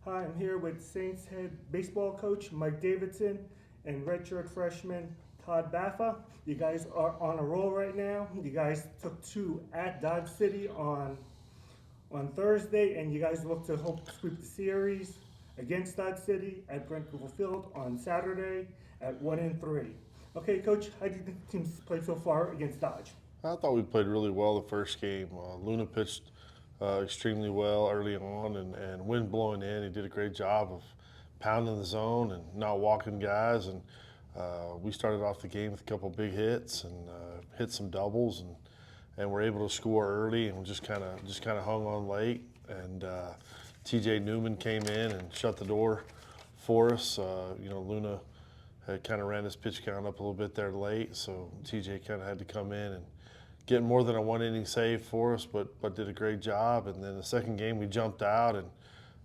Hi, I'm here with Saints head baseball coach Mike Davidson and redshirt freshman Todd Baffa. You guys are on a roll right now. You guys took two at Dodge City on Thursday, and you guys look to hope to sweep the series against Dodge City at Brent Gould Field on Saturday at 1-3. Okay, coach, how do you think the team's played so far against Dodge? I thought we played really well the first game. Luna pitched extremely well early on, and wind blowing in, he did a great job of pounding the zone and not walking guys. And we started off the game with a couple big hits and hit some doubles, and were able to score early, and just kind of hung on late. And T.J. Newman came in and shut the door for us. Luna had kind of ran his pitch count up a little bit there late, so TJ kind of had to come in and get more than a one inning save for us, but did a great job. And then the second game we jumped out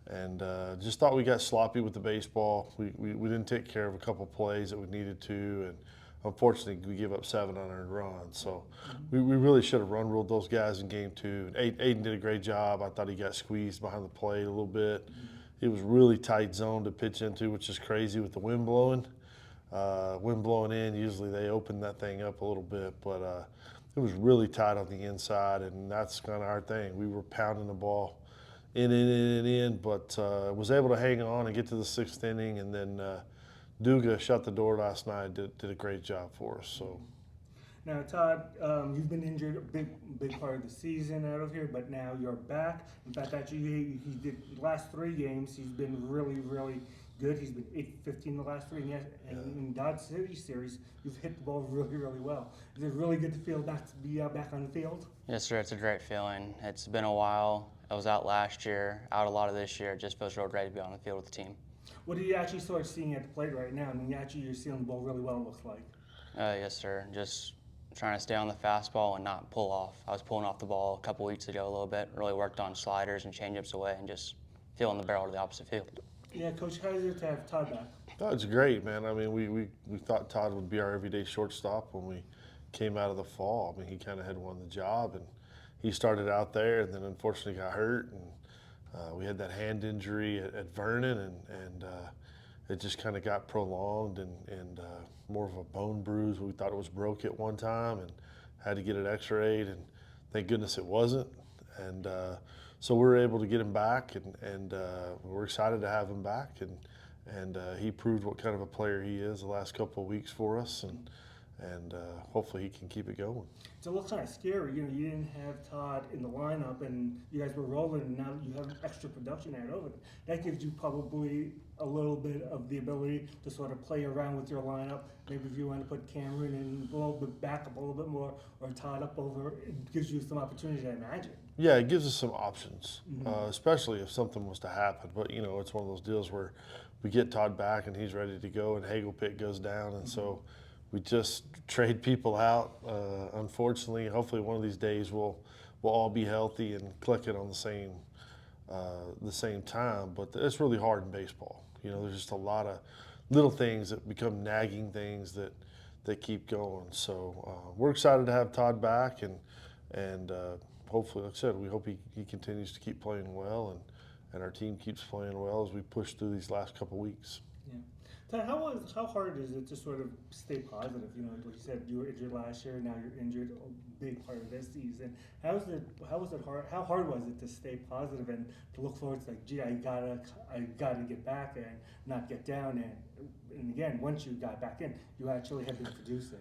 and just thought we got sloppy with the baseball. We didn't take care of a couple plays that we needed to, and unfortunately we gave up 7 unearned runs. So we really should have run ruled those guys in game 2. Aiden did a great job. I thought he got squeezed behind the plate a little bit. It was really tight zone to pitch into, which is crazy with the wind blowing. Wind blowing in, usually they open that thing up a little bit, but it was really tight on the inside, and that's kind of our thing. We were pounding the ball in, but was able to hang on and get to the 6th inning, and then Duga shut the door last night. Did a great job for us. So. Now, Todd, you've been injured a big part of the season out of here, but now you're back. In fact, actually, he did the last 3 games. He's been really good. He's been 8-15 the last 3, and in Dodge City series, you've hit the ball really well. Is it really good to feel back to be back on the field? Yes, sir. It's a great feeling. It's been a while. I was out last year, out a lot of this year. It just feels real great to be on the field with the team. What are you actually sort of seeing at the plate right now? I mean, you're seeing the ball really well, it looks like. Yes, sir. Just trying to stay on the fastball and not pull off. I was pulling off the ball a couple weeks ago a little bit. Really worked on sliders and changeups away and just feeling the barrel to the opposite field. Yeah, Coach, how is it to have Todd back? Oh, it's great, man. I mean, we thought Todd would be our everyday shortstop when we came out of the fall. I mean, he kind of had won the job, and he started out there, and then unfortunately got hurt, and we had that hand injury at Vernon, and it just kind of got prolonged and more of a bone bruise. We thought it was broke at one time, and had to get it X-rayed, and thank goodness it wasn't. And so we were able to get him back, and we're excited to have him back, and he proved what kind of a player he is the last couple of weeks for us, and hopefully he can keep it going. It's a little kind of scary. You didn't have Todd in the lineup, and you guys were rolling, and now you have extra production added over. That gives you probably a little bit of the ability to sort of play around with your lineup. Maybe if you want to put Cameron in a little bit back up a little bit more, or Todd up over, it gives you some opportunities, I imagine. Yeah, it gives us some options, especially if something was to happen. But, it's one of those deals where we get Todd back and he's ready to go, and Hagelpick goes down. And so we just trade people out. Unfortunately, hopefully one of these days we'll all be healthy and clicking on the same time. But it's really hard in baseball. There's just a lot of little things that become nagging things that keep going. So we're excited to have Todd back, and hopefully, like I said, we hope he continues to keep playing well, and our team keeps playing well as we push through these last couple weeks. Yeah. Todd, how hard is it to sort of stay positive? Like you said, you were injured last year, now you're injured a big part of this season. How was it hard? How hard was it to stay positive and to look forward to, like, gee, I gotta get back and not get down, and again, once you got back in, you actually have been producing.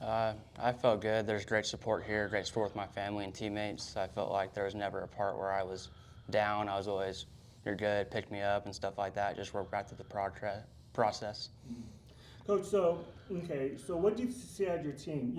I felt good. There's great support here, great support with my family and teammates. I felt like there was never a part where I was down. I was always, you're good, pick me up and stuff like that. Just work back through the process. Coach, so what do you see out of your team?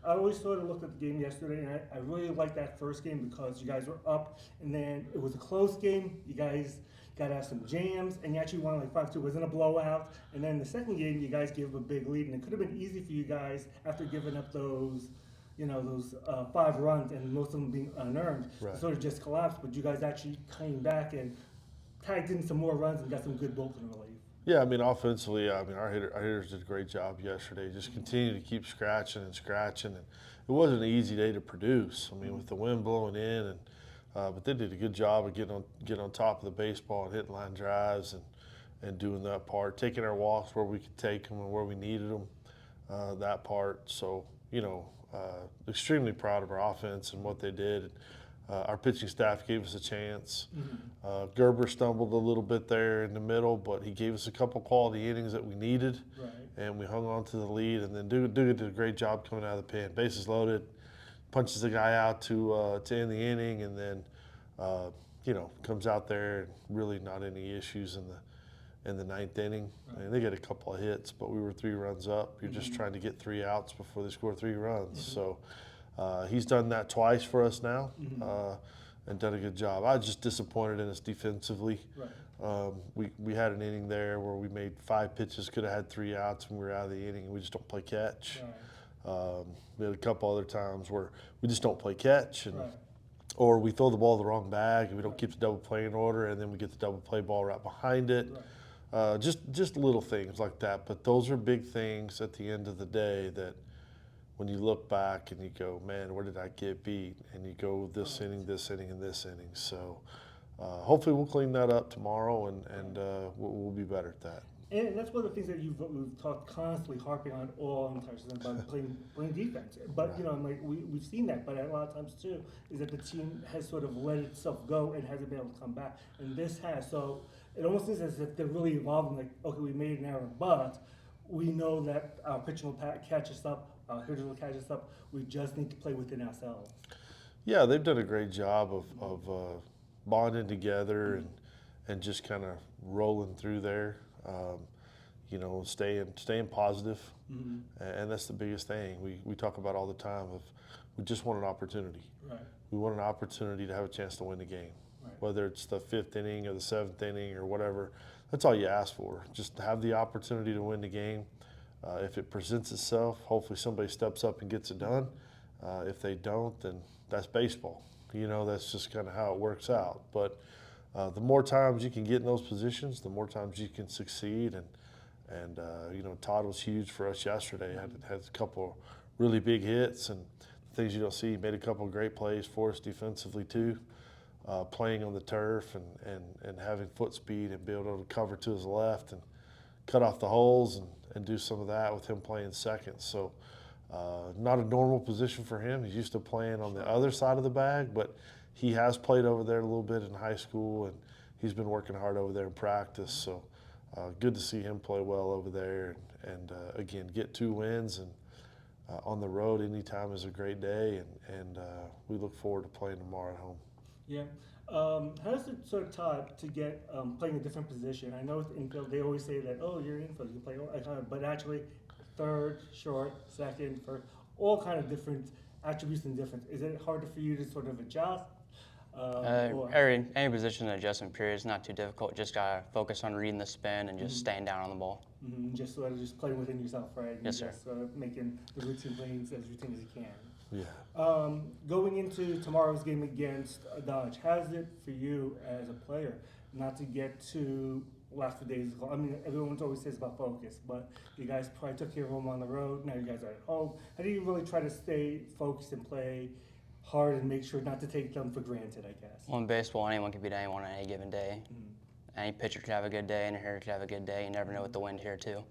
I always sort of looked at the game yesterday, and I really liked that first game because you guys were up, and then it was a close game. You guys got to have some jams, and you actually won like 5-2. It wasn't a blowout. And then the second game, you guys gave a big lead, and it could have been easy for you guys after giving up those 5 runs, and most of them being unearned, Right. sort of just collapsed. But you guys actually came back and tagged in some more runs and got some good bullpen relief. Yeah, I mean, offensively, our hitters did a great job yesterday. Just continue to keep scratching, and it wasn't an easy day to produce. I mean, with the wind blowing in, and But they did a good job of getting on top of the baseball and hitting line drives and doing that part, taking our walks where we could take them and where we needed them, that part. So, extremely proud of our offense and what they did. Our pitching staff gave us a chance. Gerber stumbled a little bit there in the middle, but he gave us a couple quality innings that we needed, and we hung on to the lead. And then Dugan did a great job coming out of the pen. Bases loaded, punches the guy out to end the inning, and then comes out there and really not any issues in the ninth inning. I mean, they get a couple of hits, but we were 3 runs up. You're just trying to get 3 outs before they score 3 runs. So he's done that twice for us now and done a good job. I was just disappointed in us defensively. We had an inning there where we made 5 pitches, could have had 3 outs, and we were out of the inning, and we just don't play catch. We had a couple other times where we just don't play catch, or we throw the ball in the wrong bag, and we don't keep the double play in order, and then we get the double play ball right behind it. Just little things like that. But those are big things at the end of the day that when you look back and you go, man, where did I get beat? And you go this inning, and this inning. So hopefully we'll clean that up tomorrow, and we'll be better at that. And that's one of the things that we've talked constantly harping on all entire season about playing defense. But we've seen that. But a lot of times too is that the team has sort of let itself go and hasn't been able to come back. And this has. So it almost is as if they're really evolving. Like, okay, we made an error, but we know that our pitching will catch us up. Our hitters will catch us up. We just need to play within ourselves. Yeah, they've done a great job of bonding together and just kind of rolling through there. Staying positive, and that's the biggest thing. We talk about all the time of we just want an opportunity. We want an opportunity to have a chance to win the game, whether it's the 5th inning or the 7th inning or whatever. That's all you ask for. Just to have the opportunity to win the game. If it presents itself, hopefully somebody steps up and gets it done. If they don't, then that's baseball. That's just kind of how it works out. But the more times you can get in those positions, the more times you can succeed. And Todd was huge for us yesterday. Had a couple really big hits and things you don't see. He made a couple of great plays for us defensively too, playing on the turf and having foot speed and being able to cover to his left and cut off the holes and do some of that with him playing second. So not a normal position for him. He's used to playing on the other side of the bag, but he has played over there a little bit in high school, and he's been working hard over there in practice. So good to see him play well over there and again, get 2 wins. And on the road anytime is a great day, and we look forward to playing tomorrow at home. Yeah. How does it sort of, Todd, to get playing a different position? I know with infield they always say that, oh, you're infield, you can play, but actually third, short, second, first, all kind of different attributes and difference. Is it harder for you to sort of adjust? Any position in the adjustment period is not too difficult. Just gotta focus on reading the spin and just staying down on the ball. Just sort of just playing within yourself, right? Yes, sir. Just making the routine plays as routine as you can. Yeah. Going into tomorrow's game against Dodge, how's it for you as a player not to get to last 2 days? I mean, everyone always says about focus, but you guys probably took care of them on the road. Now you guys are at home. How do you really try to stay focused and play hard and make sure not to take them for granted, I guess? Well, in baseball, anyone can beat anyone on any given day. Any pitcher could have a good day, and a hitter could have a good day. You never know with the wind here, too.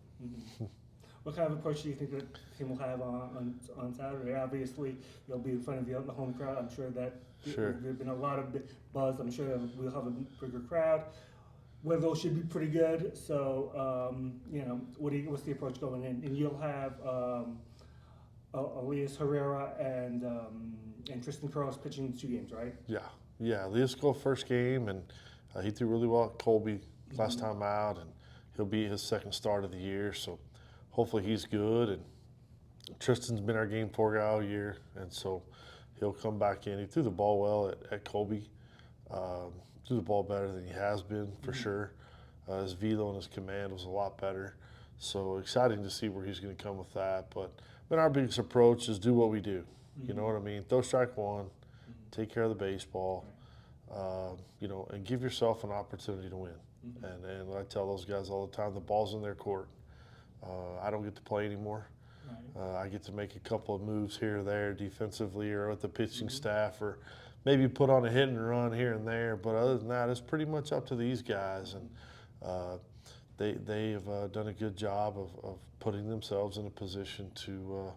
What kind of approach do you think that the team will have on Saturday? Obviously, you'll be in front of the home crowd. I'm sure that there's been a lot of buzz. I'm sure that we'll have a bigger crowd. Weather should be pretty good. So, what's the approach going in? And you'll have Elias Herrera and Tristan Carlos pitching 2 games, right? Yeah. Elias go first game, and he threw really well at Colby last time out, and he'll be his 2nd start of the year. So hopefully he's good. And Tristan's been our game 4 guy all year, and so he'll come back in. He threw the ball well at Colby. Threw the ball better than he has been for sure. His velo and his command was a lot better. So exciting to see where he's going to come with that. But our biggest approach is do what we do. You know what I mean? Throw strike 1, take care of the baseball, and give yourself an opportunity to win. And I tell those guys all the time, the ball's in their court. I don't get to play anymore. I get to make a couple of moves here or there defensively or with the pitching staff or maybe put on a hit and run here and there. But other than that, it's pretty much up to these guys, and they have done a good job of putting themselves in a position to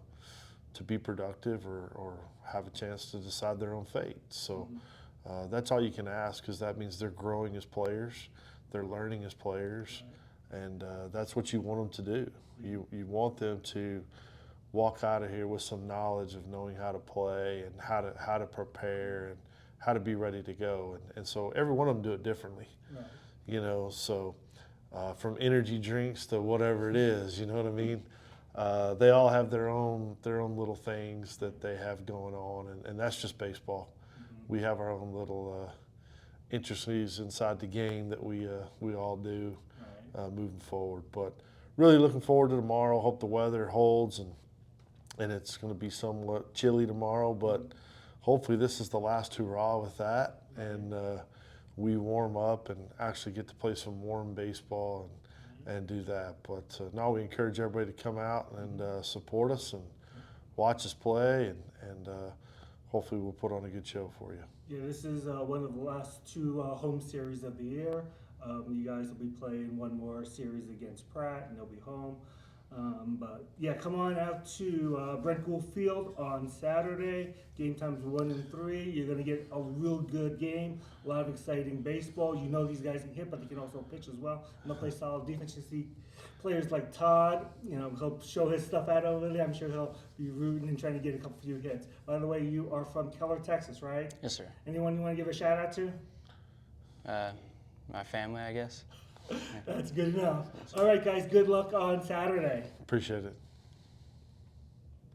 be productive or have a chance to decide their own fate. So that's all you can ask, because that means they're growing as players, they're learning as players, and that's what you want them to do. You want them to walk out of here with some knowledge of knowing how to play and how to prepare and how to be ready to go. And so every one of them do it differently, Right. you know. So from energy drinks to whatever it is, you know what I mean. They all have their own little things that they have going on, and that's just baseball. We have our own little intricacies inside the game that we all do moving forward. But really looking forward to tomorrow. Hope the weather holds, and it's going to be somewhat chilly tomorrow, but hopefully this is the last hurrah with that, and we warm up and actually get to play some warm baseball and do that. But now we encourage everybody to come out and support us and watch us play, and hopefully we'll put on a good show for you. Yeah, this is one of the last two home series of the year. You guys will be playing one more series against Pratt, and they'll be home. But yeah, come on out to Brent Gould Field on Saturday. Game times 1 and 3. You're gonna get a real good game. A lot of exciting baseball. You know these guys can hit, but they can also pitch as well. And they'll play solid defense. You see players like Todd. You know, he'll show his stuff out over there. I'm sure he'll be rooting and trying to get a few hits. By the way, you are from Keller, Texas, right? Yes, sir. Anyone you want to give a shout out to? My family, I guess. That's good enough. All right, guys. Good luck on Saturday. Appreciate it.